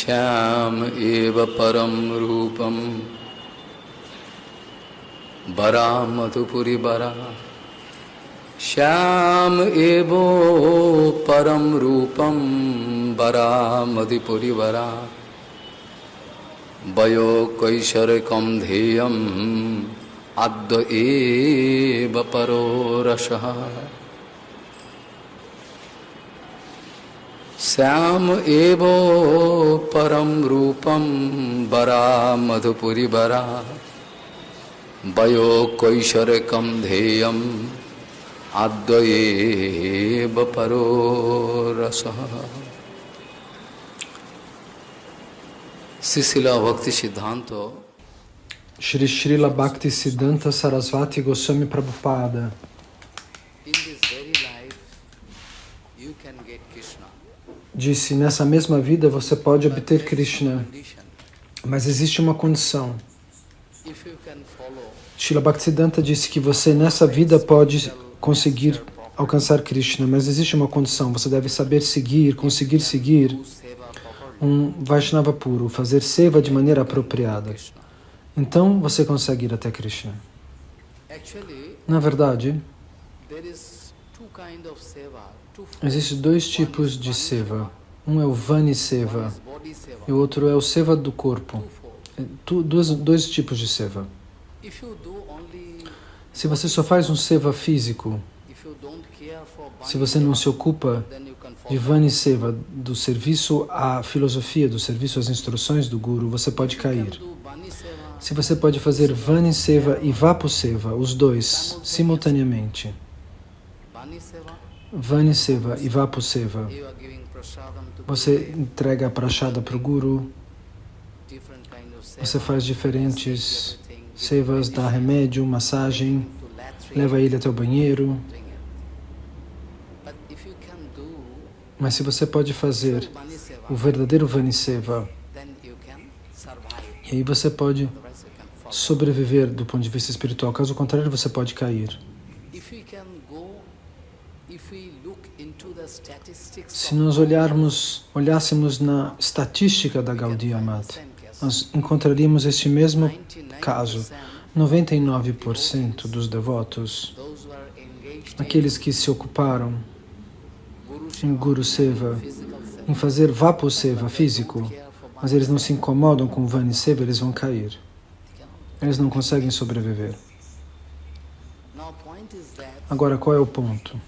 Shyam eva param rupam bara madhupuri bara. Shyam eva param rupam bara madhupuri bara. Vayo kaisharekam dheyam adda eva paro rasaha. Syam eva param rupam bara madhupuri bara. Vayo kaisharekam dheyam adda eva paro rasaha. Srila Bhakti Siddhanta Shri Srila Bhakti Siddhanta Sarasvati Goswami Prabhupada disse: nessa mesma vida você pode obter Krishna, mas existe uma condição. Srila Bhaktisiddhanta disse que você nessa vida pode conseguir alcançar Krishna, mas existe uma condição. Você deve saber seguir, conseguir seguir um Vaishnava puro, fazer seva de maneira apropriada. Então você consegue ir até Krishna. Na verdade, existem dois tipos de seva. Um é o Vani Seva e o outro é o seva do corpo. Dois tipos de seva. Se você só faz um seva físico, se você não se ocupa de Vani Seva, do serviço à filosofia, do serviço às instruções do Guru, você pode cair. Se você pode fazer Vani Seva e Vapu Seva, os dois, simultaneamente, Vani Seva e Vapu Seva, você entrega a prashada para o Guru, você faz diferentes sevas, dá remédio, massagem, leva ele até o banheiro. Mas se você pode fazer o verdadeiro Vani Seva, e aí você pode sobreviver do ponto de vista espiritual. Caso contrário, você pode cair. Se nós olhássemos na estatística da Gaudiya Mata, nós encontraríamos este mesmo caso. 99% dos devotos, aqueles que se ocuparam em Guru Seva, em fazer Vapu Seva físico, mas eles não se incomodam com Vani Seva, eles vão cair. Eles não conseguem sobreviver. Agora, qual é o ponto?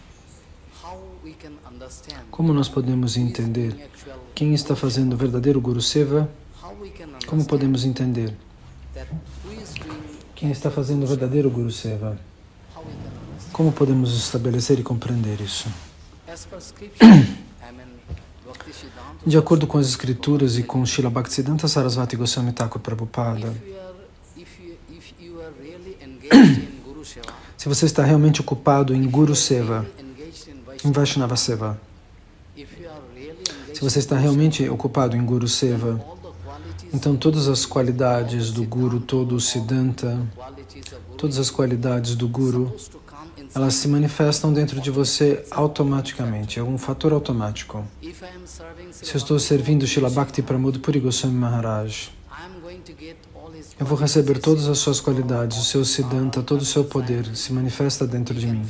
Como nós podemos entender quem está fazendo o verdadeiro Guru Seva? Como podemos entender quem está fazendo o verdadeiro Guru Seva? Como podemos estabelecer e compreender isso? De acordo com as escrituras e com Srila Bhaktisiddhanta Sarasvati Goswami Thakur Prabhupada, se você está realmente ocupado em Guru Seva, em Vaishnava Seva, se você está realmente ocupado em Guru Seva, então todas as qualidades do Guru, todo o Siddhanta, todas as qualidades do Guru, elas se manifestam dentro de você automaticamente, é um fator automático. Se eu estou servindo Srila Bhakti Pramod Puri Goswami Maharaj, eu vou receber todas as suas qualidades, o seu Siddhanta, todo o seu poder se manifesta dentro de mim.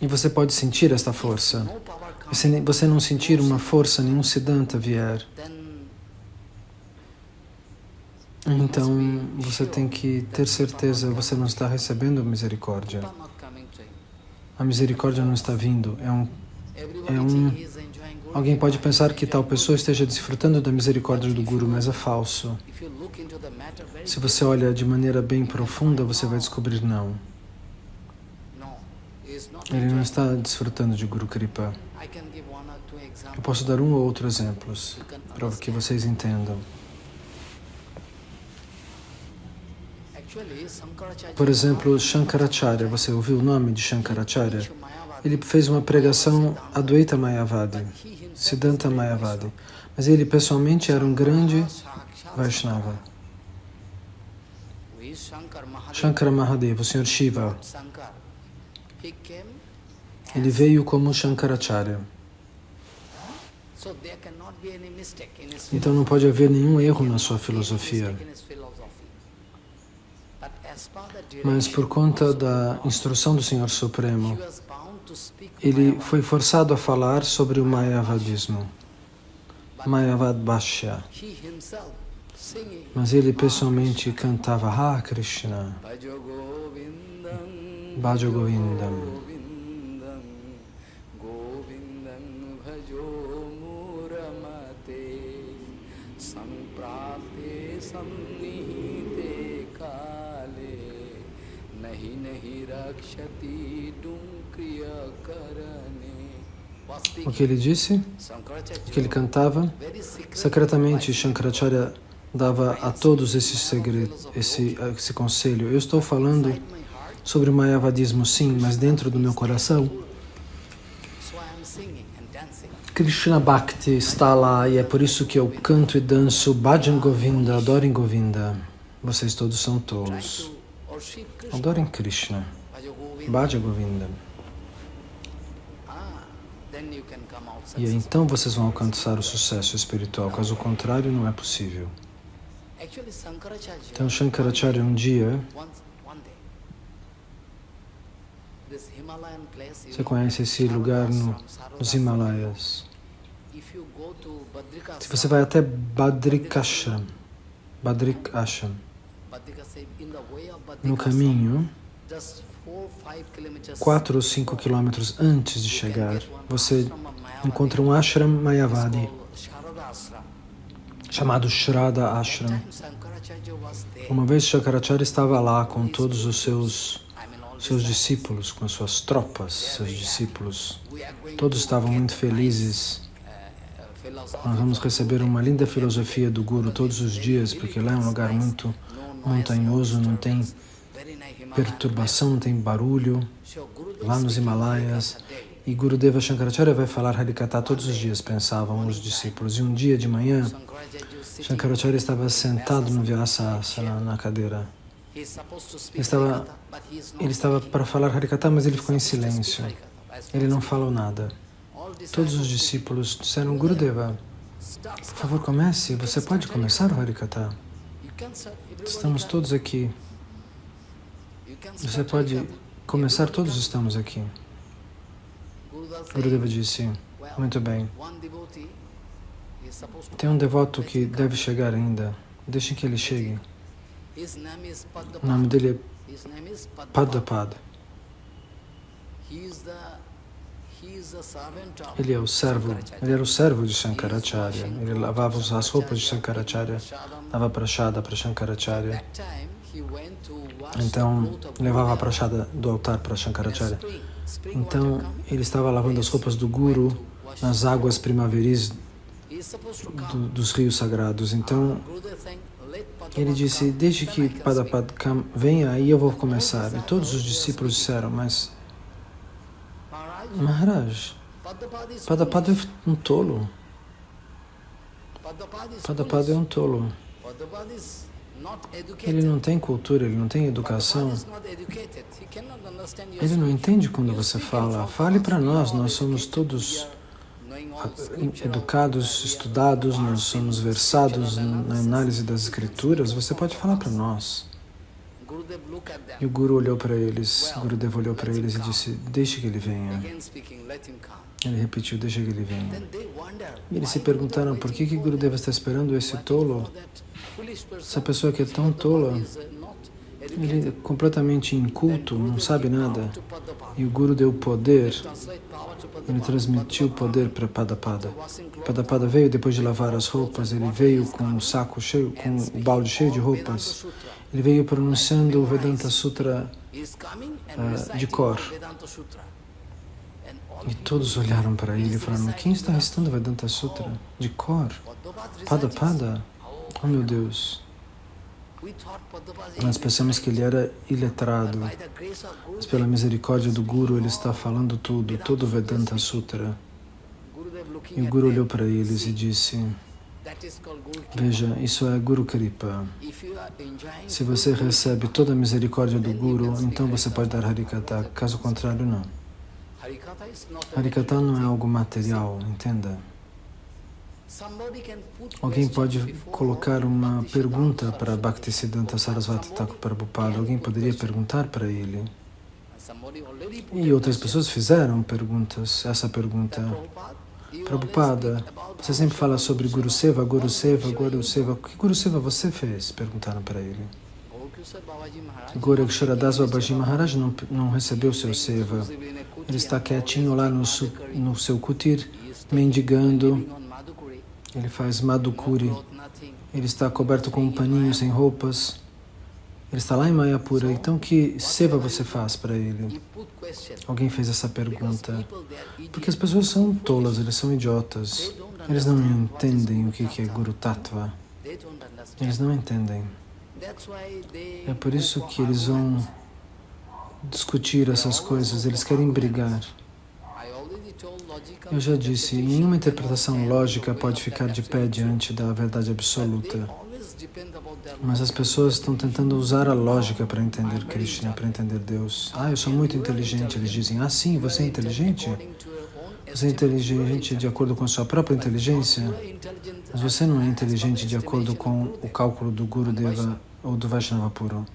E você pode sentir esta força. Se você não sentir uma força, nenhum Siddhanta vier, então você tem que ter certeza, você não está recebendo misericórdia. A misericórdia não está vindo. Alguém pode pensar que tal pessoa esteja desfrutando da misericórdia do Guru, mas é falso. Se você olha de maneira bem profunda, você vai descobrir não. Ele não está desfrutando de Guru Kripa. Eu posso dar um ou outro exemplos para que vocês entendam. Por exemplo, Shankaracharya, você ouviu o nome de Shankaracharya? Ele fez uma pregação Advaita Mayavadi, Siddhanta Mayavadi, mas ele pessoalmente era um grande Vaishnava. Shankara Mahadeva, o Sr. Shiva, ele veio como Shankaracharya. Então não pode haver nenhum erro na sua filosofia. Mas por conta da instrução do Senhor Supremo, ele foi forçado a falar sobre o Mayavadismo, Mayavad Bhashya. Mas ele pessoalmente cantava Ha Krishna, Bhaja Govindam. O que ele disse? O que ele cantava? Secretamente, Shankaracharya dava a todos esses segredos, esse conselho. Eu estou falando sobre o Mayavadismo, sim, mas dentro do meu coração, Krishna Bhakti está lá e é por isso que eu canto e danço Bhajan Govinda, adorem Govinda. Vocês todos são tolos. Adorem Krishna. Bhaja Govinda. E aí, então vocês vão alcançar o sucesso espiritual, caso contrário não é possível. Então Shankaracharya um dia, você conhece esse lugar nos Himalaias? Se você vai até Badrikashram, no caminho, 4 ou 5 quilômetros antes de chegar, você encontra um ashram Mayavadi, chamado Shrada Ashram. Uma vez Shankaracharya estava lá com todos os seus discípulos, com suas tropas, seus discípulos. Todos estavam muito felizes. Nós vamos receber uma linda filosofia do Guru todos os dias, porque lá é um lugar muito montanhoso, não tem perturbação, não tem barulho, lá nos Himalaias. E Gurudeva Shankaracharya vai falar Harikatha todos os dias, pensavam os discípulos. E um dia de manhã, Shankaracharya estava sentado no Vyasasana, na cadeira. Ele estava para falar Harikatha, mas ele ficou em silêncio. Ele não falou nada. Todos os discípulos disseram, Gurudeva, por favor, comece. Você pode começar o Harikatha? Estamos todos aqui. Você pode começar, todos estamos aqui. Gurudeva disse, muito bem. Tem um devoto que deve chegar ainda. Deixem que ele chegue. O nome dele é Padapad. Ele era o servo de Shankaracharya. Ele lavava as roupas de Shankaracharya, dava prashada para Shankaracharya. Então, levava a prashada do altar para Shankaracharya. Então, ele estava lavando as roupas do Guru nas águas primaveris dos rios sagrados. Então, ele disse, deixe que Padapad venha e eu vou começar. E todos os discípulos disseram, mas Maharaj, Padapad é um tolo. Padapad é um tolo. Ele não tem cultura, ele não tem educação. Ele não entende quando você fala. Fale para nós, nós somos todos educados, estudados, nós somos versados na análise das escrituras. Você pode falar para nós. E o Guru olhou para eles, Gurudeva olhou para eles e disse, deixe que ele venha. Ele repetiu, deixe que ele venha. E eles se perguntaram, por que Gurudeva está esperando esse tolo? Essa pessoa que é tão tola, ele é completamente inculto, não sabe nada. E o Guru deu poder, ele transmitiu o poder para Padapada. Padapada veio, depois de lavar as roupas, ele veio com um saco cheio, com o balde cheio de roupas. Ele veio pronunciando o Vedanta Sutra de cor. E todos olharam para ele e falaram, quem está recitando o Vedanta Sutra de cor? Padapada? Oh meu Deus! Nós pensamos que ele era iletrado, mas pela misericórdia do Guru ele está falando tudo, todo o Vedanta Sutra. E o Guru olhou para eles e disse, veja, isso é Guru Kripa. Se você recebe toda a misericórdia do Guru, então você pode dar Harikatha, caso contrário não. Harikatha não é algo material, entenda. Alguém pode colocar uma pergunta para Bhaktisiddhanta Sarasvati Thakur Prabhupada. Alguém poderia perguntar para ele. E outras pessoas fizeram essa pergunta. Prabhupada, você sempre fala sobre Guru Seva, Guru Seva, Guru Seva. Que Guru Seva você fez? Perguntaram para ele. Gorakshara Babaji Maharaj não recebeu seu Seva. Ele está quietinho lá no seu kutir, mendigando. Ele faz madhukuri. Ele está coberto com um paninho, sem roupas. Ele está lá em Mayapura. Então, que seva você faz para ele? Alguém fez essa pergunta. Porque as pessoas são tolas, eles são idiotas. Eles não entendem o que é Guru Tattva. Eles não entendem. É por isso que eles vão discutir essas coisas. Eles querem brigar. Eu já disse, nenhuma interpretação lógica pode ficar de pé diante da verdade absoluta. Mas as pessoas estão tentando usar a lógica para entender Krishna, para entender Deus. Eu sou muito inteligente. Eles dizem, sim, você é inteligente? Você é inteligente de acordo com a sua própria inteligência? Mas você não é inteligente de acordo com o cálculo do Gurudeva ou do Vaishnava puro.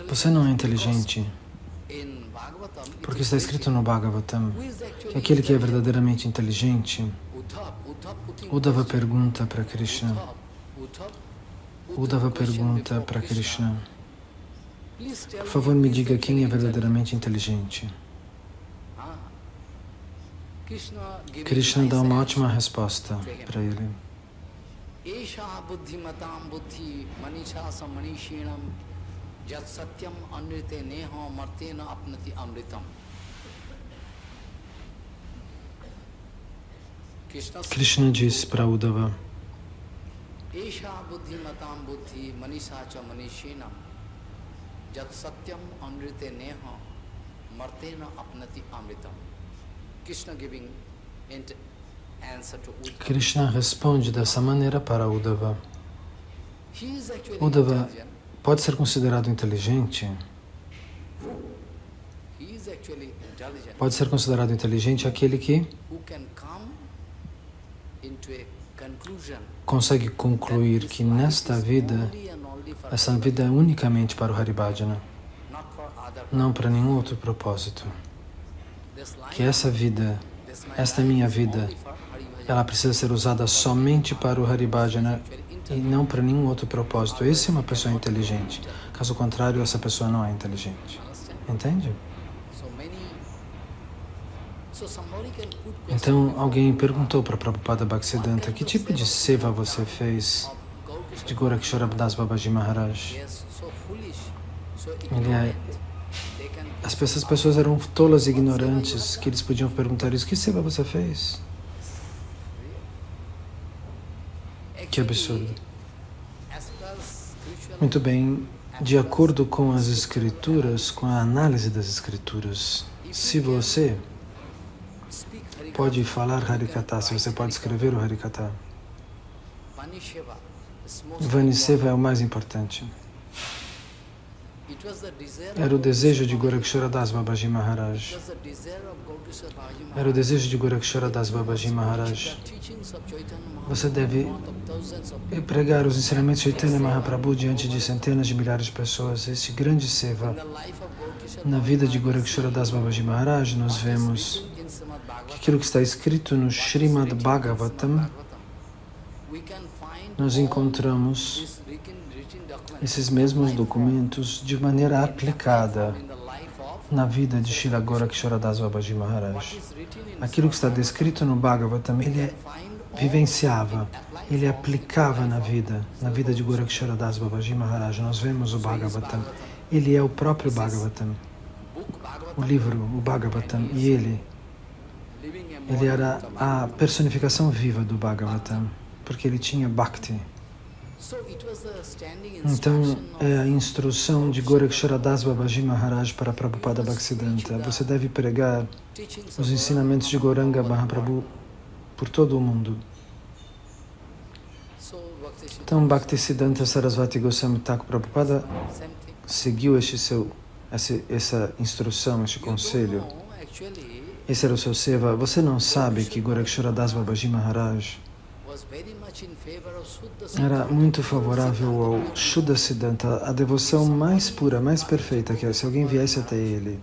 Você não é inteligente. Porque está escrito no Bhagavatam que aquele que é verdadeiramente inteligente, Uddhava pergunta para Krishna. Uddhava pergunta para Krishna, por favor, me diga quem é verdadeiramente inteligente. Krishna dá uma ótima resposta para ele. Krishna diz para Uddhava, Krishna responde dessa maneira para Uddhava. Uddhava pode ser considerado inteligente? Pode ser considerado inteligente aquele que consegue concluir que nesta vida, essa vida é unicamente para o Haribhajana, não para nenhum outro propósito. Que essa vida, esta minha vida, ela precisa ser usada somente para o Haribhajana e não para nenhum outro propósito. Essa é uma pessoa inteligente. Caso contrário, essa pessoa não é inteligente. Entende? Então, alguém perguntou para Prabhupada Bhaktisiddhanta, que tipo de seva você fez de Gorakshara Das Babaji Maharaj? Essas pessoas eram tolas e ignorantes, que eles podiam perguntar isso. Que seva você fez? Que absurdo. Muito bem, de acordo com as escrituras, com a análise das escrituras, se você pode falar Harikatha, se você pode escrever o Harikatha, Vaniseva é o mais importante. Era o desejo de Gorakshara Das Babaji Maharaj. Era o desejo de Gorakshara Das Babaji Maharaj. Você deve pregar os ensinamentos de Chaitanya Mahaprabhu diante de centenas de milhares de pessoas. Este grande seva. Na vida de Gorakshara Das Babaji Maharaj, nós vemos que aquilo que está escrito no Srimad Bhagavatam, nós encontramos esses mesmos documentos de maneira aplicada na vida de Srila Gorakshara Das Babaji Maharaj. Aquilo que está descrito no Bhagavatam, ele vivenciava, ele aplicava na vida de Gorakshara Das Babaji Maharaj. Nós vemos o Bhagavatam, ele é o próprio Bhagavatam, o livro, o Bhagavatam, e ele era a personificação viva do Bhagavatam, porque ele tinha Bhakti. Então, é a instrução de Gorakshara Das Babaji Maharaj para Prabhupada Bhaktisiddhanta. Você deve pregar os ensinamentos de Gauranga Mahaprabhu por todo o mundo. Então, Bhaktisiddhanta Sarasvati Goswami Thakur Prabhupada seguiu essa instrução, este conselho. esse era o seu seva. Você não sabe que Gorakshara Das Babaji Maharaj era muito favorável ao Shuddha Siddhanta, a devoção mais pura, mais perfeita, que é se alguém viesse até ele.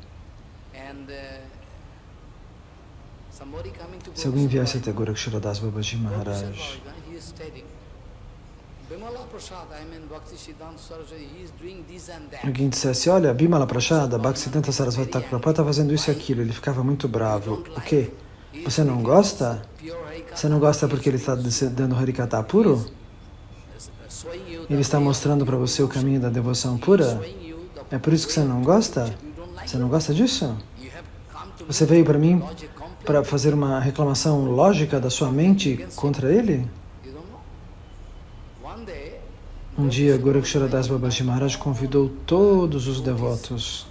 Se alguém viesse até Gorakshara Das Babaji Maharaj, alguém dissesse, olha, Bimala Prashada, Bhaktisiddhanta Sarasvati Thakur Prabhupada está fazendo isso e aquilo, ele ficava muito bravo. O quê? Você não gosta? Você não gosta porque ele está dando Harikata puro? Ele está mostrando para você o caminho da devoção pura? É por isso que você não gosta? Você não gosta disso? Você veio para mim para fazer uma reclamação lógica da sua mente contra ele? Um dia, Gorakshara Das Babaji Maharaj convidou todos os devotos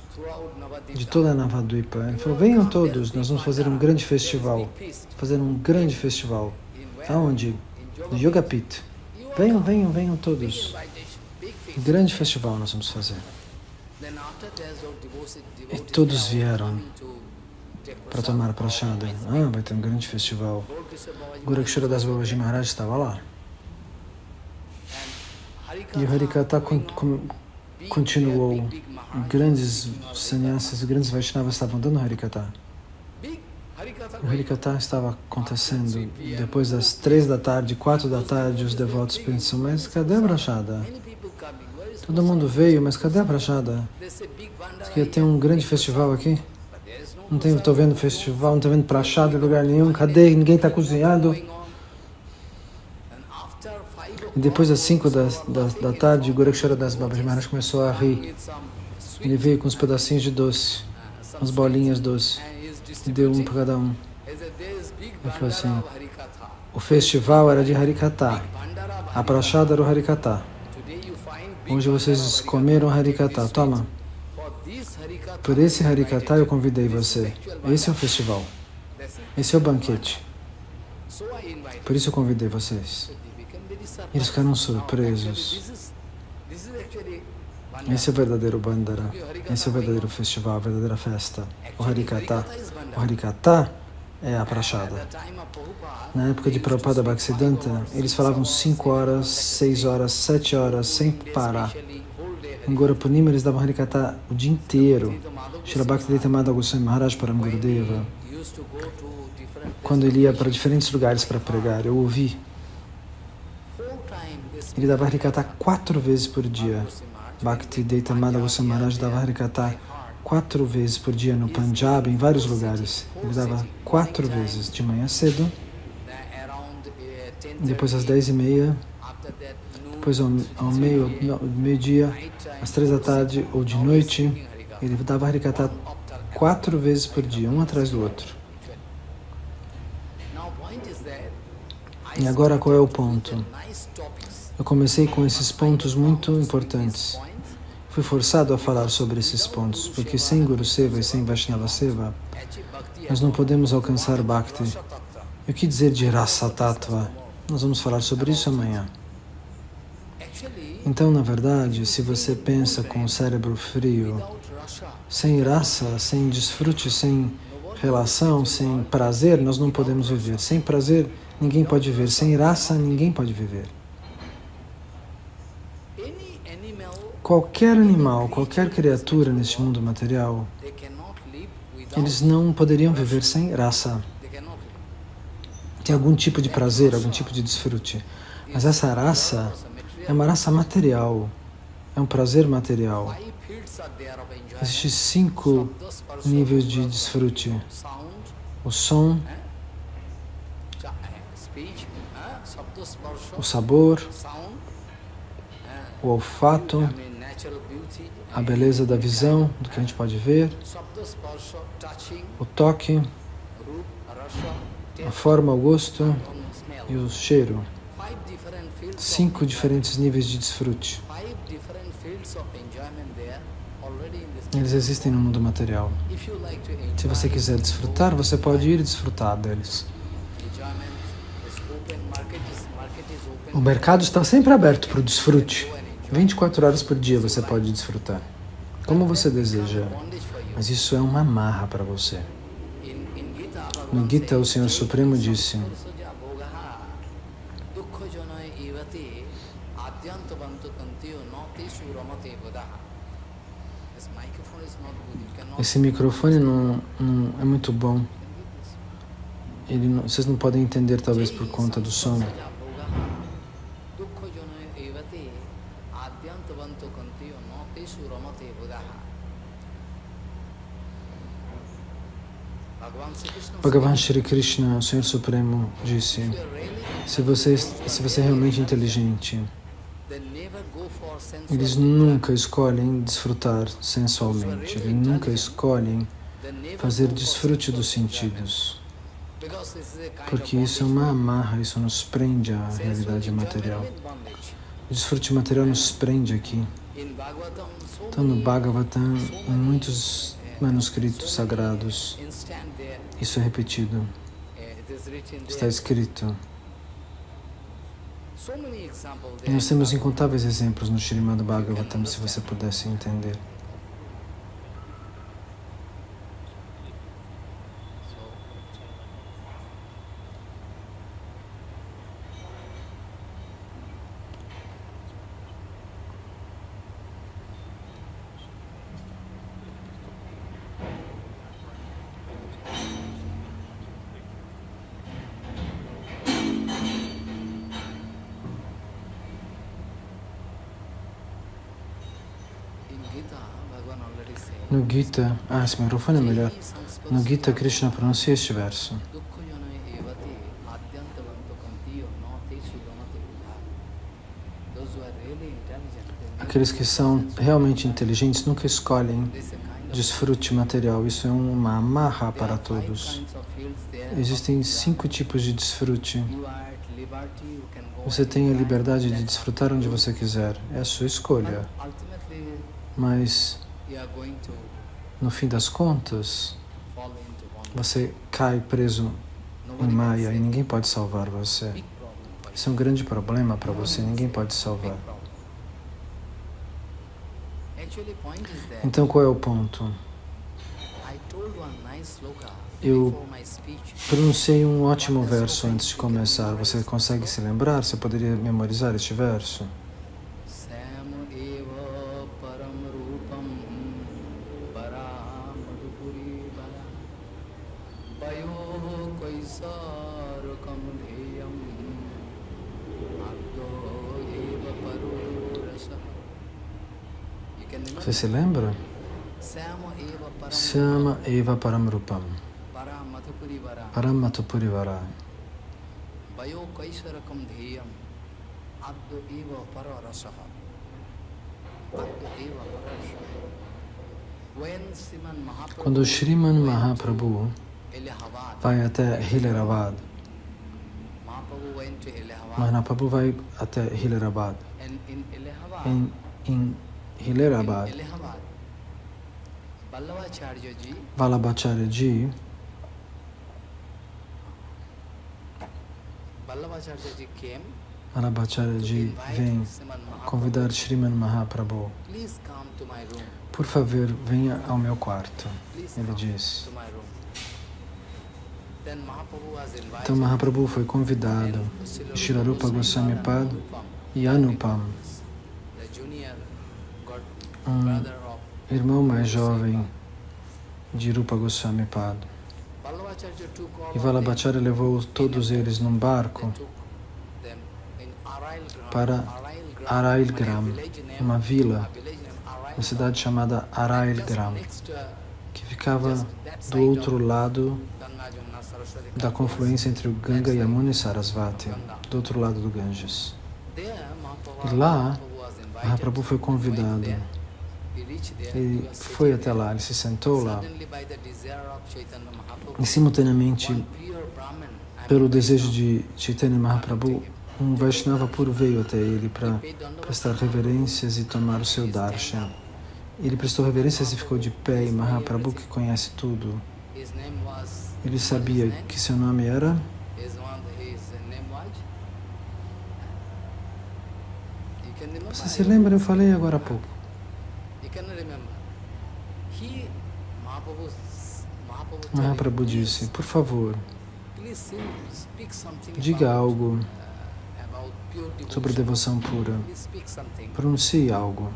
de toda a Navadvipa. Ele falou, venham todos, nós vamos fazer um grande festival. Fazer um grande festival. Aonde? No Yoga Pit. Venham todos. Um grande festival nós vamos fazer. E todos vieram para tomar prashada. Vai ter um grande festival. Gorakshara Das Babaji Maharaj estava lá. E o Harikata continuou. Grandes sannyasis, grandes Vaishnavas estavam dando Harikata. O Harikata estava acontecendo. Depois das 3 da tarde, 4 da tarde, os devotos pensam, mas cadê a prashada? Todo mundo veio, mas cadê a prashada? Porque tem um grande festival aqui. Não estou vendo festival, não estou vendo prashada em lugar nenhum. Cadê? Ninguém está cozinhando. E depois das 5 da tarde, Gorakshara Das Babaji Maharaj começou a rir. Ele veio com uns pedacinhos de doce, umas bolinhas doce, e deu um para cada um. Ele falou assim, o festival era de Harikata, a prashada era o Harikata. Hoje vocês comeram Harikata, toma. Por esse Harikata eu convidei você. Esse é o festival, esse é o banquete. Por isso eu convidei vocês. Eles ficaram surpresos. Esse é o verdadeiro Bandara. Esse é o verdadeiro festival, a verdadeira festa. O Harikata. O Harikata é a prashada. Na época de Prabhupada Bhaktisiddhanta, eles falavam 5 horas, 6 horas, 7 horas, sem parar. Em Gaurapurnima, eles davam Harikata o dia inteiro. Srila Bhaktivedanta Madhava Goswami Maharaj Param Gurudeva, quando ele ia para diferentes lugares para pregar, eu ouvi. Ele dava Harikata 4 vezes por dia. Bhaktivedanta Madhava Goswami Maharaj dava Harikata 4 vezes por dia no Punjab, em vários lugares. Ele dava 4 vezes, de manhã cedo, depois às 10h30, depois ao meio-dia, às 3 da tarde ou de noite. Ele dava Harikata 4 vezes por dia, um atrás do outro. E agora qual é o ponto? Eu comecei com esses pontos muito importantes. Fui forçado a falar sobre esses pontos, porque sem Guru Seva e sem Vaishnava Seva, nós não podemos alcançar Bhakti. E o que dizer de Rasa Tattva? Nós vamos falar sobre isso amanhã. Então, na verdade, se você pensa com o cérebro frio, sem rasa, sem desfrute, sem relação, sem prazer, nós não podemos viver. Sem prazer, ninguém pode viver. Sem rasa, ninguém pode viver. Qualquer animal, qualquer criatura neste mundo material, eles não poderiam viver sem rasa. Tem algum tipo de prazer, algum tipo de desfrute. Mas essa rasa é uma rasa material, é um prazer material. Existem 5 níveis de desfrute. O som, o sabor, o olfato, a beleza da visão, do que a gente pode ver, o toque, a forma, o gosto e o cheiro. 5 diferentes níveis de desfrute. Eles existem no mundo material. Se você quiser desfrutar, você pode ir desfrutar deles. O mercado está sempre aberto para o desfrute. 24 horas por dia você pode desfrutar, como você deseja, mas isso é uma amarra para você. No Gita, o Senhor Supremo disse: esse microfone não é muito bom. Vocês não podem entender, talvez, por conta do som. Bhagavan Shri Krishna, o Senhor Supremo, disse: se você é realmente inteligente, eles nunca escolhem desfrutar sensualmente, eles nunca escolhem fazer desfrute dos sentidos, porque isso é uma amarra, isso nos prende à realidade material. O desfrute material nos prende aqui. Então, no Bhagavatam, em muitos manuscritos sagrados, isso é repetido, está escrito. E nós temos incontáveis exemplos no Srimad Bhagavatam, se você pudesse entender. No Gita, esse microfone é melhor. No Gita, Krishna pronuncia este verso. Aqueles que são realmente inteligentes nunca escolhem desfrute material. Isso é uma amarra para todos. Existem 5 tipos de desfrute. Você tem a liberdade de desfrutar onde você quiser. É a sua escolha. Mas, no fim das contas, você cai preso em Maya e ninguém pode salvar você. Isso é um grande problema para você, ninguém pode salvar. Então, qual é o ponto? Eu pronunciei um ótimo verso antes de começar. Você consegue se lembrar? Você poderia memorizar este verso? Você se lembra? Syama eva param rupam, param matupurivara. Quando o Sriman Mahaprabhu vai até Hilaravad, Mahaprabhu vai até Hilaravad. Em Hilaravad, Vallabhacharya Ji vem convidar Sriman Mahaprabhu. Por favor, venha ao meu quarto, ele diz. Então Mahaprabhu foi convidado. Srila Rupa Goswami Pad e Anupam, irmão mais jovem de Rupa Goswami Pad. E Vallabhacharya levou todos eles num barco para Arailgram, uma vila, uma cidade chamada Arailgram, que ficava do outro lado da confluência entre o Ganga, Yamuna e Sarasvati, do outro lado do Ganges. E lá, Mahaprabhu foi convidado. Ele foi até lá, ele se sentou lá. E simultaneamente, pelo desejo de Chaitanya Mahaprabhu, um Vaishnava puro veio até ele para prestar reverências e tomar o seu darshan. Ele prestou reverências e ficou de pé, e Mahaprabhu, que conhece tudo, ele sabia que seu nome era... Você se lembra? Eu falei agora há pouco. Mahaprabhu disse, por favor, diga algo sobre devoção pura. Pronuncie algo.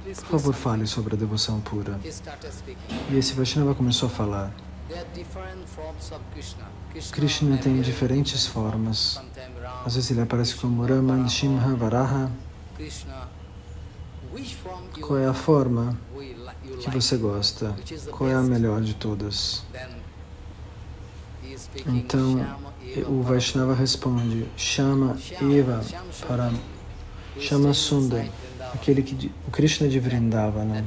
Por favor, fale sobre a devoção pura. E esse Vaishnava começou a falar. Krishna tem diferentes formas. Às vezes ele aparece como Rama, Nrsimha, Varaha. Qual é a forma que você gosta? Qual é a melhor de todas? Então, o Vaishnava responde, Shama Eva Param, Shama Sundar, o Krishna de Vrindavana.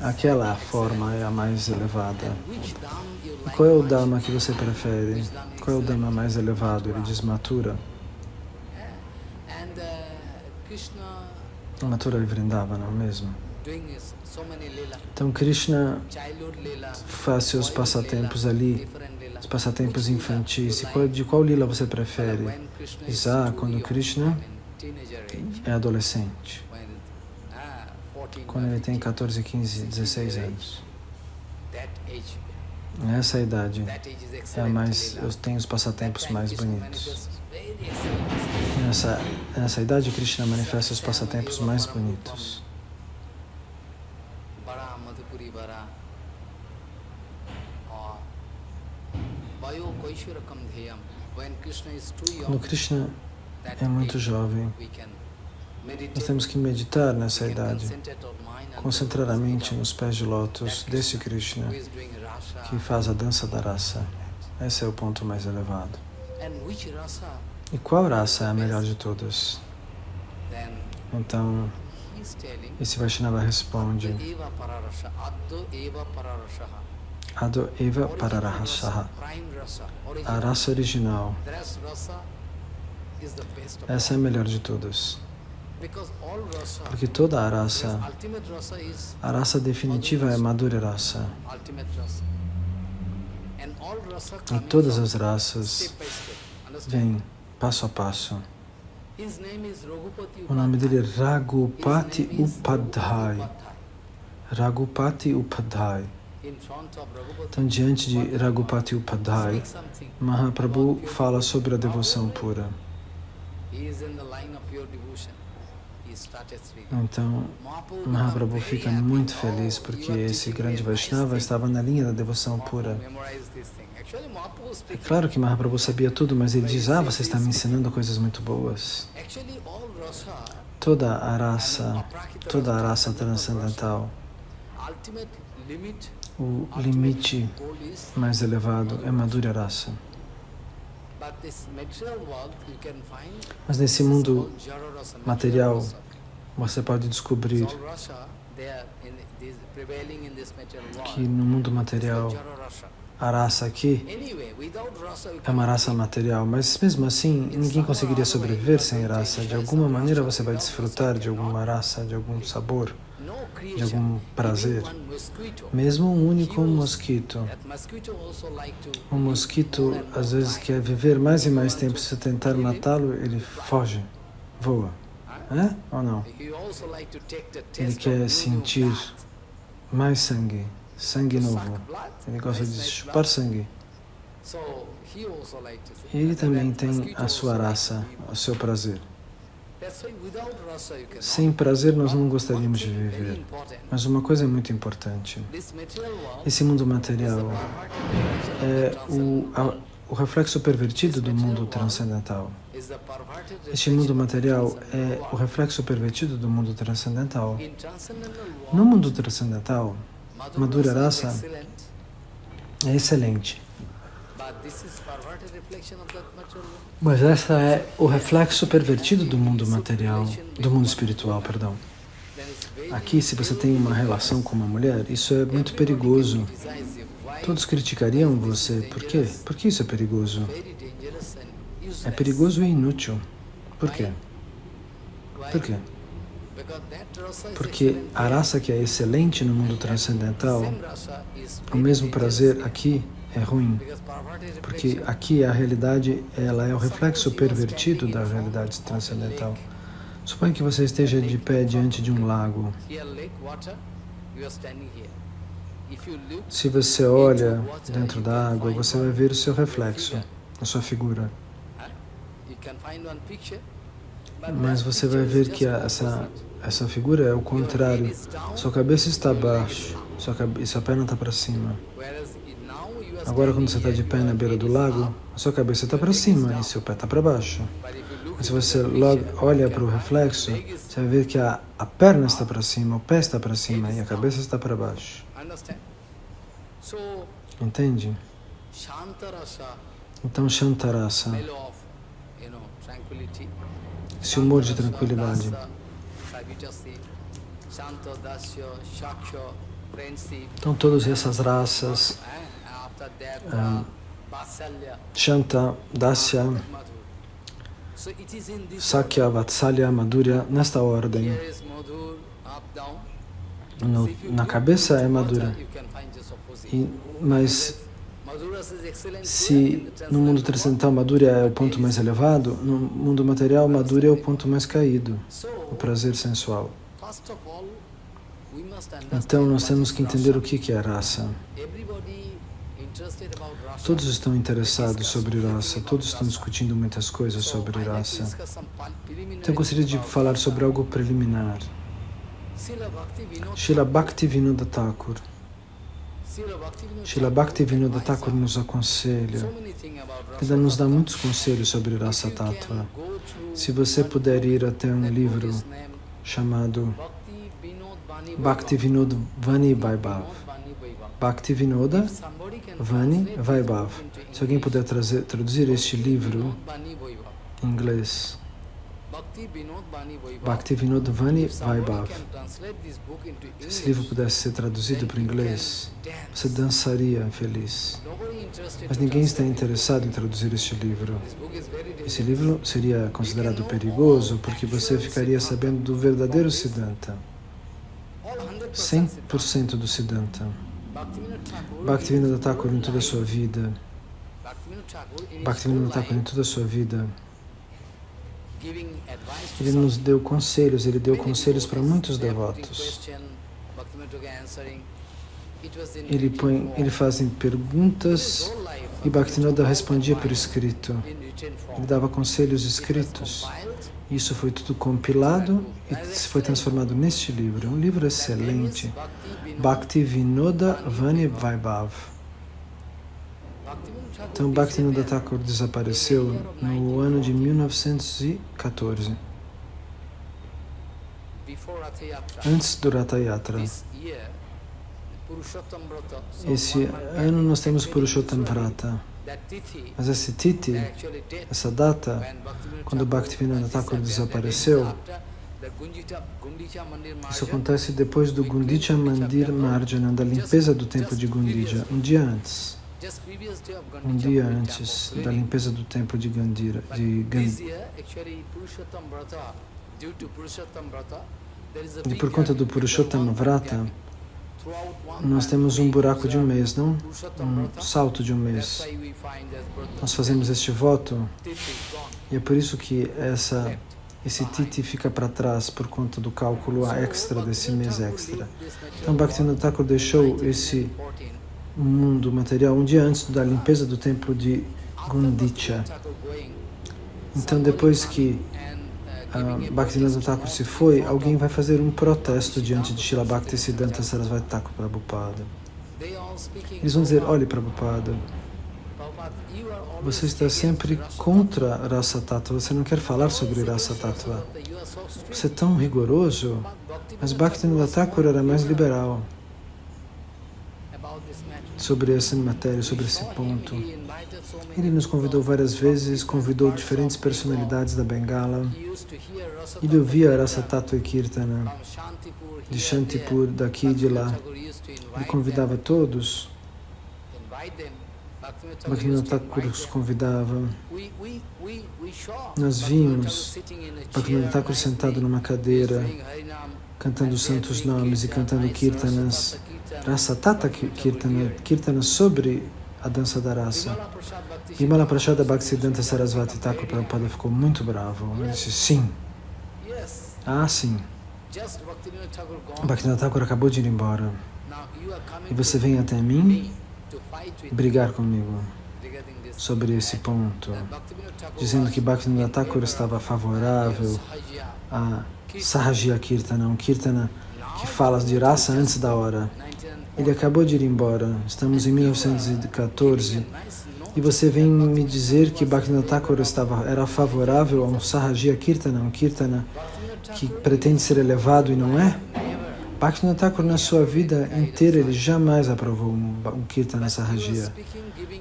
Aquela forma é a mais elevada. E qual é o Dhamma que você prefere? Qual é o Dhamma mais elevado? Ele diz Mathura. Mathura e Vrindavana mesmo. Então Krishna faz seus passatempos ali, os passatempos infantis. E de qual lila você prefere? Quando Krishna é adolescente. Quando ele tem 14, 15, 16 anos. Nessa idade é eu tenho os passatempos mais bonitos. Nessa idade, Krishna manifesta os passatempos mais bonitos. Quando Krishna é muito jovem, nós temos que meditar nessa idade, concentrar a mente nos pés de lótus desse Krishna que faz a dança da rasa. Esse é o ponto mais elevado. E qual rasa é a melhor de todas? Então, esse Vaishnava responde, Ado Eva Pararahasaha, a raça original. Essa é a melhor de todas. Porque toda a raça definitiva é Madhurya Rasa. E todas as raças vêm passo a passo. O nome dele é Raghupati Upadhyay. Raghupati Upadhyay. Então, diante de Raghupati Upadhyay, Mahaprabhu fala sobre a devoção pura. Então, Mahaprabhu fica muito feliz porque esse grande Vaishnava estava na linha da devoção pura. É claro que Mahaprabhu sabia tudo, mas ele diz, você está me ensinando coisas muito boas. Toda a raça transcendental, o limite mais elevado é Madhurya Rasa. Mas nesse mundo material, você pode descobrir que no mundo material, a raça aqui é uma raça material, mas mesmo assim, ninguém conseguiria sobreviver sem raça. De alguma maneira você vai desfrutar de alguma raça, de algum sabor, de algum prazer. Mesmo um único mosquito. Um mosquito, às vezes, quer viver mais e mais tempo. Se você tentar matá-lo, ele foge, voa. É ou não? Ele quer sentir mais sangue, sangue novo. Ele gosta de chupar sangue. Ele também tem a sua raça, o seu prazer. Sem prazer nós não gostaríamos de viver. Mas uma coisa é muito importante. Esse mundo material é o reflexo pervertido do mundo transcendental. Este mundo material é o reflexo pervertido do mundo transcendental. No mundo transcendental, Madhurya Rasa é excelente. Mas essa é o reflexo pervertido do mundo material, do mundo espiritual, perdão. Aqui, se você tem uma relação com uma mulher, isso é muito perigoso. Todos criticariam você. Por quê? Por que isso é perigoso? É perigoso e inútil. Por quê? Por quê? Porque a raça que é excelente no mundo transcendental, o mesmo prazer aqui é ruim. Porque aqui a realidade, ela é o reflexo pervertido da realidade transcendental. Suponha que você esteja de pé diante de um lago Se você olha dentro da água, você vai ver o seu reflexo, a sua figura. Mas você vai ver que essa figura é o contrário. Sua cabeça está abaixo, e sua perna está para cima. Agora, quando você está de pé na beira do lago, a sua cabeça está para cima e seu pé está para baixo. Mas se você logo olha para o reflexo, você vai ver que a perna está para cima, o pé está para cima e a cabeça está para baixo. Entende? Então, Shantarasa, esse humor de tranquilidade. Então, todas essas raças, Shanta, Dasya, Sakya, Vatsalya, Madhurya, nesta ordem. Na cabeça é Madhura. Mas se no mundo transcendental Madhurya é o ponto mais elevado, no mundo material Madhurya é o ponto mais caído, o prazer sensual. Então nós temos que entender o que é raça. Todos estão interessados sobre raça, todos estão discutindo muitas coisas sobre raça. Então eu gostaria de falar sobre algo preliminar. Srila Bhaktivinoda Thakur. Srila Bhaktivinoda Thakur nos aconselha, ainda nos dá muitos conselhos sobre Rasa Tattva. Se você puder ir até um livro chamado Bhaktivinoda Vani Vaibhav. Bhaktivinoda Vani Vaibhav. Se alguém puder traduzir este livro em inglês, Bhaktivinoda Vani Vaibhav. Se esse livro pudesse ser traduzido para o inglês, você dançaria feliz. Mas ninguém está interessado em traduzir este livro. Esse livro seria considerado perigoso porque você ficaria sabendo do verdadeiro Siddhanta. 100% do Siddhanta. Bhaktivinoda Thakur em toda a sua vida. Bhaktivinoda Thakur em toda a sua vida. Ele nos deu conselhos, ele deu conselhos para muitos devotos. Ele fazia perguntas e Bhaktivinoda respondia por escrito. Ele dava conselhos escritos. Isso foi tudo compilado e foi transformado neste livro. Um livro excelente. Bhaktivinoda Vani Vaibhav. Então, Bhaktivinoda Thakur desapareceu no ano de 1914, antes do Ratha Yatra. Esse ano nós temos Purushottam Vrata, mas esse Tithi, essa data, quando Bhaktivinoda Thakur desapareceu, isso acontece depois do Gundicha Mandir Marjana, da limpeza do templo de Gundicha, um dia antes da limpeza do templo de Gandhira. E por conta do Purushottam Vrata, nós temos um buraco de um mês, não? Um salto de um mês. Nós fazemos este voto e é por isso que esse Tithi fica para trás por conta do cálculo extra desse mês extra. Então Bhaktivinoda Thakur deixou esse mundo material um dia antes da limpeza do templo de Gundicha. Então depois que Bhaktivinoda Thakur se foi, alguém vai fazer um protesto diante de Srila Bhaktisiddhanta Sarasvati Thakur Prabhupada. Eles vão dizer, olhe Prabhupada, você está sempre contra Rasa Tattva, você não quer falar sobre Rasa Tattva. Você é tão rigoroso, mas Bhaktivinoda Thakur era mais liberal sobre essa matéria, sobre esse ponto. Ele nos convidou várias vezes, convidou diferentes personalidades da Bengala. Ele ouvia Rasa Tattva e Kirtana de Shantipur, daqui e de lá. Ele convidava todos. Bhaktivinoda Thakur os convidava. Nós vimos Bhaktivinoda Thakur sentado numa cadeira, cantando os santos nomes e cantando Kirtanas. Rasa Tattva Kirtana sobre a dança da raça. Vimala Prashada Bhaktisiddhanta Sarasvati Thakur Prabhupada ficou muito bravo. Ele disse, sim. Ah, sim. Bhaktivinoda Thakur acabou de ir embora. E você vem até mim brigar comigo sobre esse ponto, dizendo que Bhaktivinoda Thakur estava favorável a Sahajiya Kirtana, um Kirtana que fala de raça antes da hora. Ele acabou de ir embora, estamos em 1914, e você vem me dizer que Bhaktivinoda Thakur era favorável a um Sahajiya Kirtana, um Kirtana que pretende ser elevado e não é? Bhaktivinoda Thakur, na sua vida inteira, ele jamais aprovou um Kirtana Sahajiya.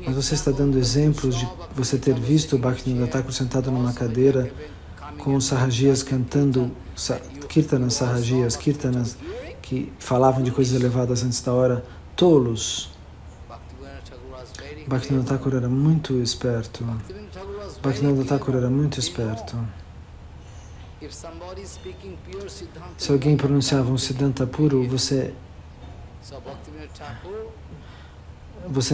Mas você está dando exemplos de você ter visto Bhaktivinoda Thakur sentado numa cadeira com os Sahajiyas cantando Kirtanas Sahajiyas, Kirtanas que falavam de coisas elevadas antes da hora, tolos. Bhaktivinoda Thakur era muito esperto. Bhaktivinoda Thakur era muito esperto. Se alguém pronunciava um Siddhanta puro, você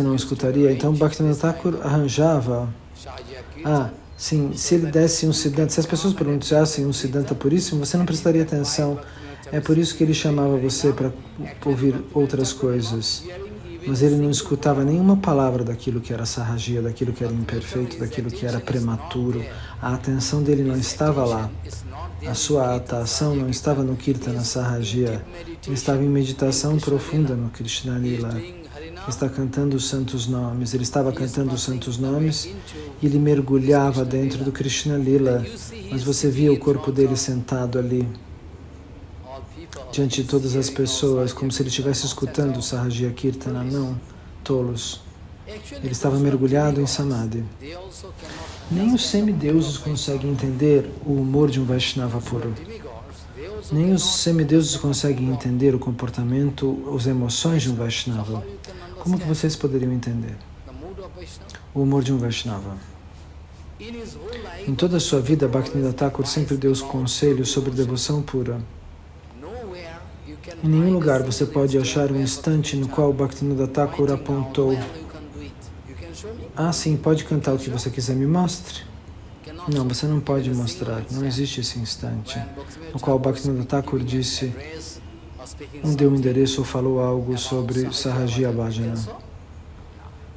não escutaria. Então Bhaktivinoda Thakur arranjava. Sim, se ele desse um Siddhanta, se as pessoas pronunciassem um Siddhanta puríssimo, você não prestaria atenção. É por isso que ele chamava você para ouvir outras coisas. Mas ele não escutava nenhuma palavra daquilo que era Sahajiya, daquilo que era imperfeito, daquilo que era prematuro. A atenção dele não estava lá. A sua atenção não estava no Kirtana Sahajiya. Ele estava em meditação profunda no Krishna Lila. Ele está cantando os santos nomes. Ele estava cantando os santos nomes e ele mergulhava dentro do Krishna Lila. Mas você via o corpo dele sentado ali, diante de todas as pessoas, como se ele estivesse escutando o Sahajiya Kirtana. Não, tolos. Ele estava mergulhado em Samadhi. Nem os semideuses conseguem entender o humor de um Vaishnava puro. Nem os semideuses conseguem entender o comportamento, as emoções de um Vaishnava. Como que vocês poderiam entender o humor de um Vaishnava? Em toda a sua vida, Bhaktivinoda Thakur sempre deu os conselhos sobre devoção pura. Em nenhum lugar você pode achar um instante no qual Bhaktivinoda Thakur apontou: sim, pode cantar o que você quiser, me mostre. Não, você não pode mostrar, não existe esse instante no qual Bhaktivinoda Thakur disse, deu um endereço ou falou algo sobre Sahajiya Bhajana.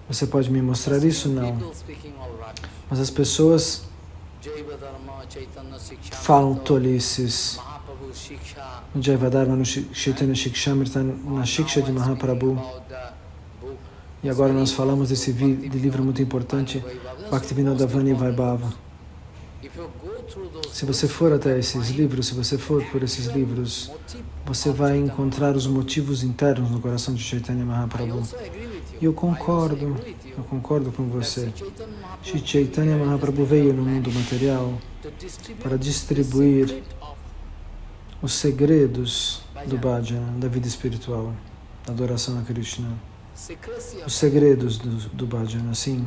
Você pode me mostrar isso? Não. Mas as pessoas falam tolices. No Jaivadharma, no Chaitanya Shikshamrita, na Shiksha de Mahaprabhu. E agora nós falamos desse livro muito importante, Bhaktivinoda Vani Vaibhava. Se você for até esses livros, se você for por esses livros, você vai encontrar os motivos internos no coração de Chaitanya Mahaprabhu. E eu concordo com você. Shri Chaitanya Mahaprabhu veio no mundo material para distribuir os segredos do bhajana, da vida espiritual, da adoração a Krishna. Os segredos do bhajana, sim.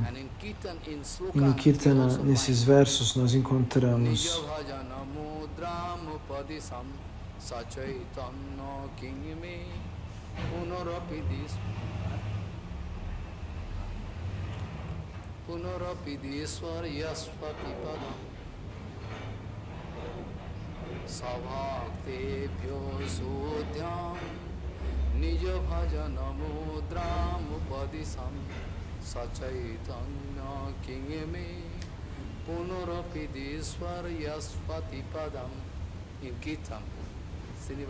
E no Kirtana, nesses versos, nós encontramos Savhaktebhyo sudhyam Nija bhajana mudram upadisam Sachaitanya kingeme Punarapidiswar yaspati padam.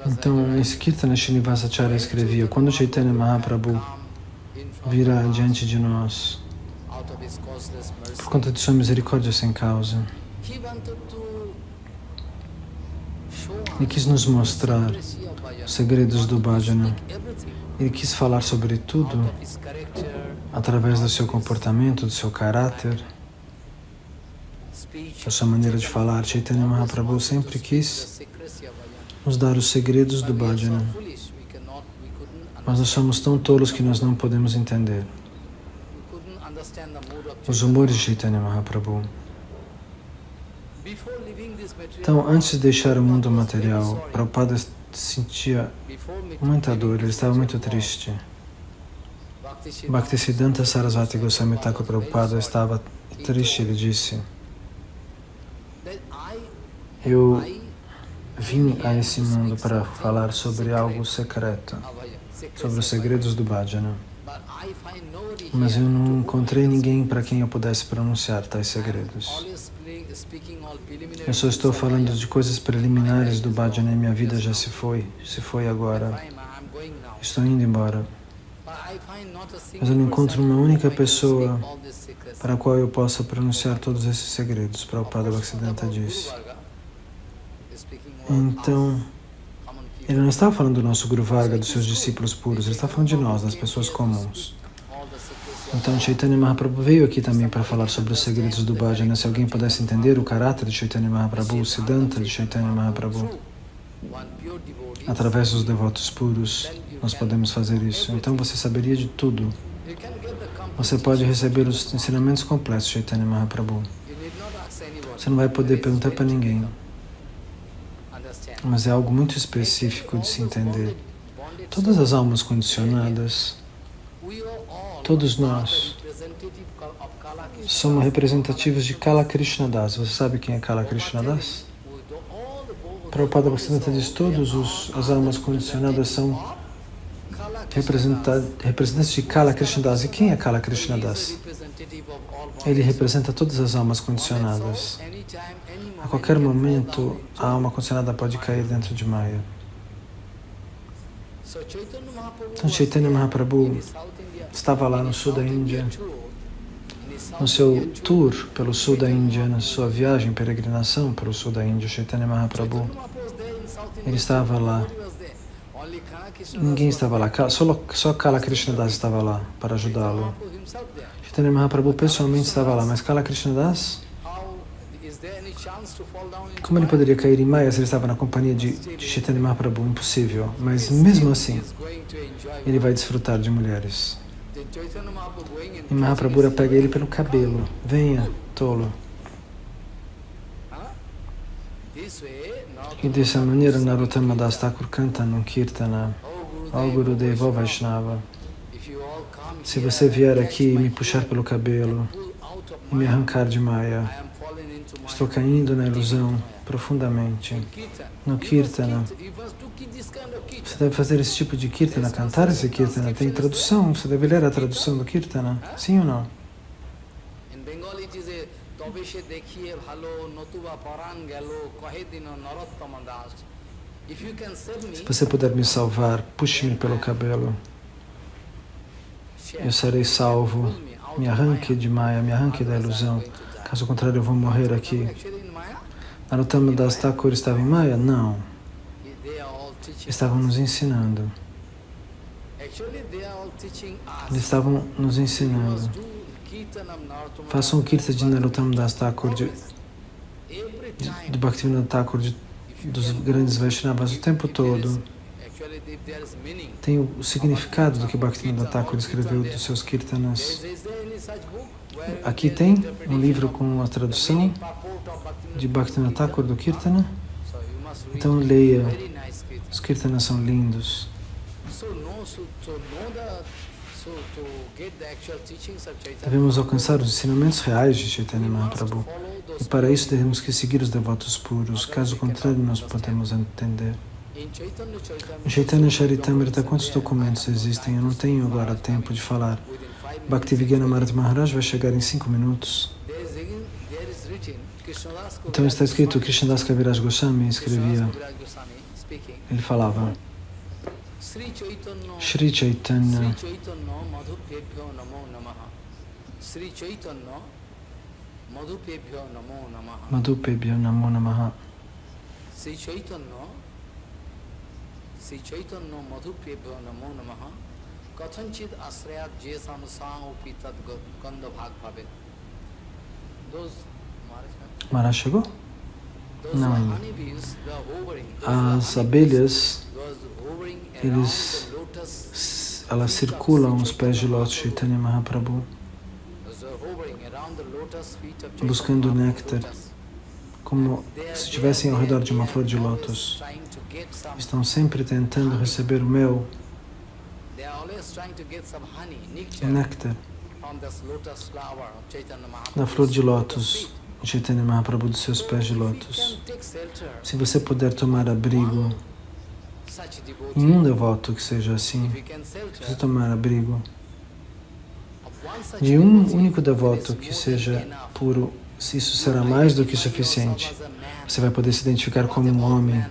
Então, nesse Kirtana, Srinivasacharya escrevia: quando Chaitanya Mahaprabhu virá diante de nós, por conta de sua misericórdia sem causa, ele quis nos mostrar os segredos do bhajana. Ele quis falar sobre tudo através do seu comportamento, do seu caráter, da sua maneira de falar. Chaitanya Mahaprabhu sempre quis nos dar os segredos do bhajana. Mas nós somos tão tolos que nós não podemos entender os humores de Chaitanya Mahaprabhu. Então, antes de deixar o mundo material, Prabhupada sentia muita dor, ele estava muito triste. Bhaktisiddhanta Sarasvati Goswami Thakur Prabhupada estava triste, ele disse: Eu vim a esse mundo para falar sobre algo secreto, sobre os segredos do bhajana. Mas eu não encontrei ninguém para quem eu pudesse pronunciar tais segredos. Eu só estou falando de coisas preliminares do bhajana e minha vida já se foi agora. Estou indo embora. Mas eu não encontro uma única pessoa para a qual eu possa pronunciar todos esses segredos, Prabhupada Bhaktisiddhanta disse. Então, ele não estava falando do nosso Guru Varga, dos seus discípulos puros, ele está falando de nós, das pessoas comuns. Então, Chaitanya Mahaprabhu veio aqui também para falar sobre os segredos do bhajana. Se alguém pudesse entender o caráter de Chaitanya Mahaprabhu, o Siddhanta de Chaitanya Mahaprabhu, através dos devotos puros, nós podemos fazer isso. Então você saberia de tudo. Você pode receber os ensinamentos completos de Chaitanya Mahaprabhu. Você não vai poder perguntar para ninguém. Mas é algo muito específico de se entender. Todas as almas condicionadas, todos nós, somos representativos de Kala Krishnadas. Você sabe quem é Kala Krishnadas? Prabhupada Bhaktisiddhanta diz: todas as almas condicionadas são representantes de Kala Krishnadas. E quem é Kala Krishnadas? Ele representa todas as almas condicionadas. A qualquer momento, a alma condicionada pode cair dentro de Maya. Então, Chaitanya Mahaprabhu estava lá no sul da Índia, no seu tour pelo sul da Índia, na sua viagem, peregrinação pelo sul da Índia. Chaitanya Mahaprabhu, ele estava lá. Ninguém estava lá, só Kala Krishnadas estava lá para ajudá-lo. Chaitanya Mahaprabhu pessoalmente estava lá, mas Kala Krishnadas, como ele poderia cair em Maya se ele estava na companhia de Chaitanya Mahaprabhu? Impossível. Mas mesmo assim, ele vai desfrutar de mulheres. E Mahaprabhu pega ele pelo cabelo. Venha, tolo. E dessa maneira, Narottama Das Thakur canta no Kirtana: Ó Gurudeva, ó Vaishnava, se você vier aqui e me puxar pelo cabelo e me arrancar de Maya, estou caindo na ilusão profundamente. No Kirtana, você deve fazer esse tipo de Kirtana, cantar esse Kirtana. Tem tradução, você deve ler a tradução do Kirtana, sim ou não? Se você puder me salvar, puxe-me pelo cabelo. Eu serei salvo. Me arranque de Maya, me arranque da ilusão. Caso contrário, eu vou morrer aqui. Narottama Das Thakur estava em Maya? Não. Estavam nos ensinando. Eles estavam nos ensinando. Façam o Kirtan de Narottama Das Thakur, do Bhaktivinoda Thakur, dos grandes Vaishnavas o tempo todo. Tem o significado do que Bhaktivinoda Thakur escreveu dos seus Kirtanas. Aqui tem um livro com a tradução de Bhaktivinoda Thakur do Kirtana. Então leia. Os Kirtanas são lindos. Devemos alcançar os ensinamentos reais de Chaitanya Mahaprabhu. E para isso devemos que seguir os devotos puros. Caso contrário, nós podemos entender. Em Chaitanya Charitamrita, quantos documentos existem? Eu não tenho agora tempo de falar. Bhaktivinoda Maharaj Maharaj vai chegar em 5 minutos. Então está escrito, Krishnadas Kaviraj Goswami escrevia, ele falava: Shri Chaitanya Madhupebhyo Namo Namaha. Kathanchid asrayat jesam sangupi tad gandha bhag bhavet. Maharaj chegou? Não ainda. As abelhas, elas circulam os pés de lótus de Chaitanya Mahaprabhu, buscando néctar, como se estivessem ao redor de uma flor de lótus. Estão sempre tentando receber o mel, o néctar da flor de lótus Chaitanya Mahaprabhu dos seus pés de If we lótus. can take shelter, Se você puder tomar abrigo such em devotee, devoto que seja assim, if we can se você shelter tomar abrigo of one such de devotee, único then devoto it's que more seja than enough. puro, se isso será mais do que suficiente. Você vai poder se identificar como um homem.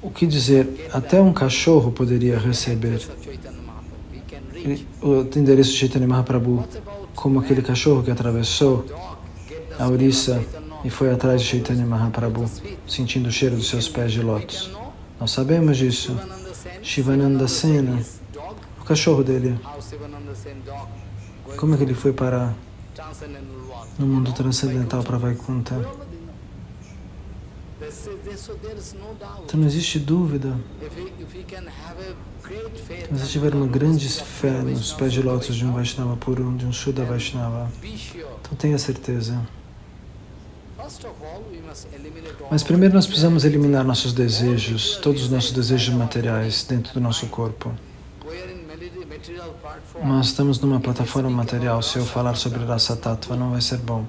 O que dizer? Até um cachorro poderia receber o endereço de Chaitanya Mahaprabhu, como aquele cachorro que atravessou a Orissa e foi atrás de Chaitanya Mahaprabhu, sentindo o cheiro dos seus pés de lótus. Nós sabemos disso. Shivananda Sena, o cachorro dele, como é que ele foi parar no mundo transcendental para Vaikuntha? Então não existe dúvida. Se você tiver uma grande fé nos pés de lótus de um Vaishnava puro, de um Shuddha Vaishnava, então tenha certeza. Mas primeiro nós precisamos eliminar nossos desejos, todos os nossos desejos materiais dentro do nosso corpo. Nós estamos numa plataforma material, se eu falar sobre Rasa Tattva não vai ser bom.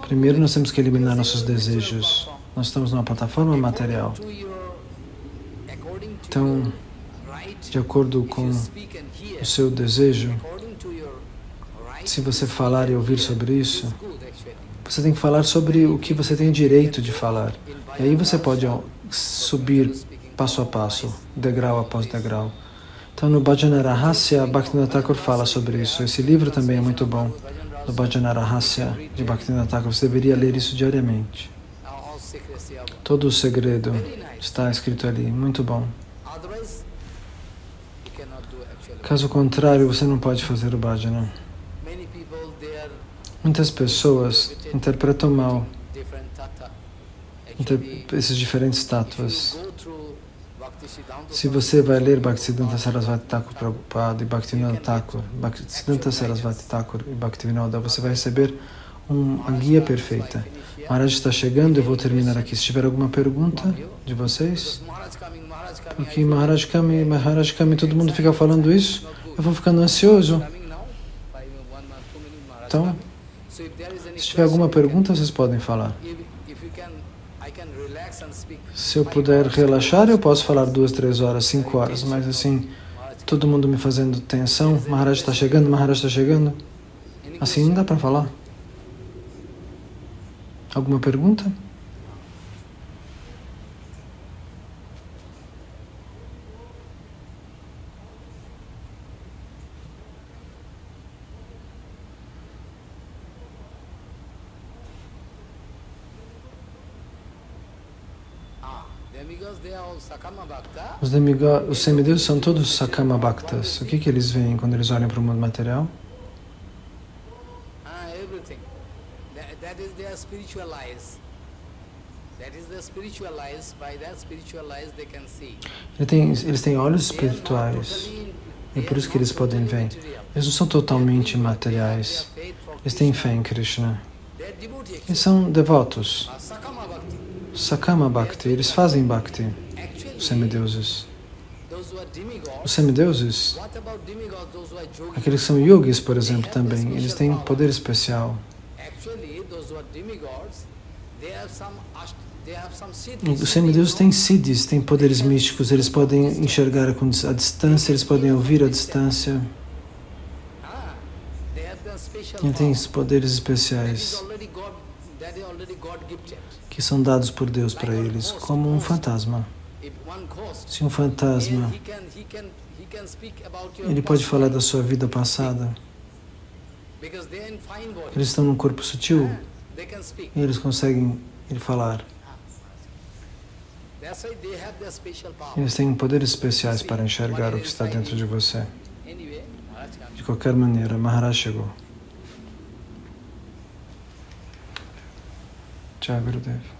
Primeiro nós temos que eliminar nossos desejos. Nós estamos numa plataforma material. Então, de acordo com o seu desejo, se você falar e ouvir sobre isso, você tem que falar sobre o que você tem direito de falar. E aí você pode subir passo a passo, degrau após degrau. Então, no Bhajana Rahasya, Bhaktivinoda Thakur fala sobre isso. Esse livro também é muito bom. No Bhajana Rahasya de Bhaktivinoda Thakur, você deveria ler isso diariamente. Todo o segredo está escrito ali, muito bom. Caso contrário, você não pode fazer o bhajana. Muitas pessoas interpretam mal esses diferentes tattvas. Se você vai ler Bhaktisiddhanta Sarasvati Thakur Prabhupada e Bhaktivinoda Thakur, Bhaktisiddhanta Sarasvati Thakur e Bhaktivinoda, você vai receber uma guia perfeita. Maharaj está chegando, eu vou terminar aqui. Se tiver alguma pergunta de vocês, porque Maharaj Kami, todo mundo fica falando isso, eu vou ficando ansioso. Então, se tiver alguma pergunta, vocês podem falar. Se eu puder relaxar, eu posso falar 2, 3 horas, 5 horas, mas assim, todo mundo me fazendo tensão, Maharaj está chegando, Maharaj está chegando. Assim não dá para falar. Alguma pergunta? Os semideuses são todos Sakama Bhaktas. O que eles veem quando eles olham para o mundo material? Eles têm olhos espirituais. É por isso que eles podem ver. Eles não são totalmente materiais. Eles têm fé em Krishna. Eles são devotos. Sakama Bhakti, eles fazem Bhakti, os semideuses. Os semideuses, aqueles que são yogis, por exemplo, também, eles têm poder especial. Os semideuses têm siddhis, têm poderes místicos, eles podem enxergar a distância, eles podem ouvir a distância. E têm poderes especiais que são dados por Deus para eles, como um fantasma. Se um fantasma, ele pode falar da sua vida passada, eles estão num corpo sutil e eles conseguem falar. Eles têm poderes especiais para enxergar o que está dentro de você. De qualquer maneira, Maharaj chegou. Jai Gurudev.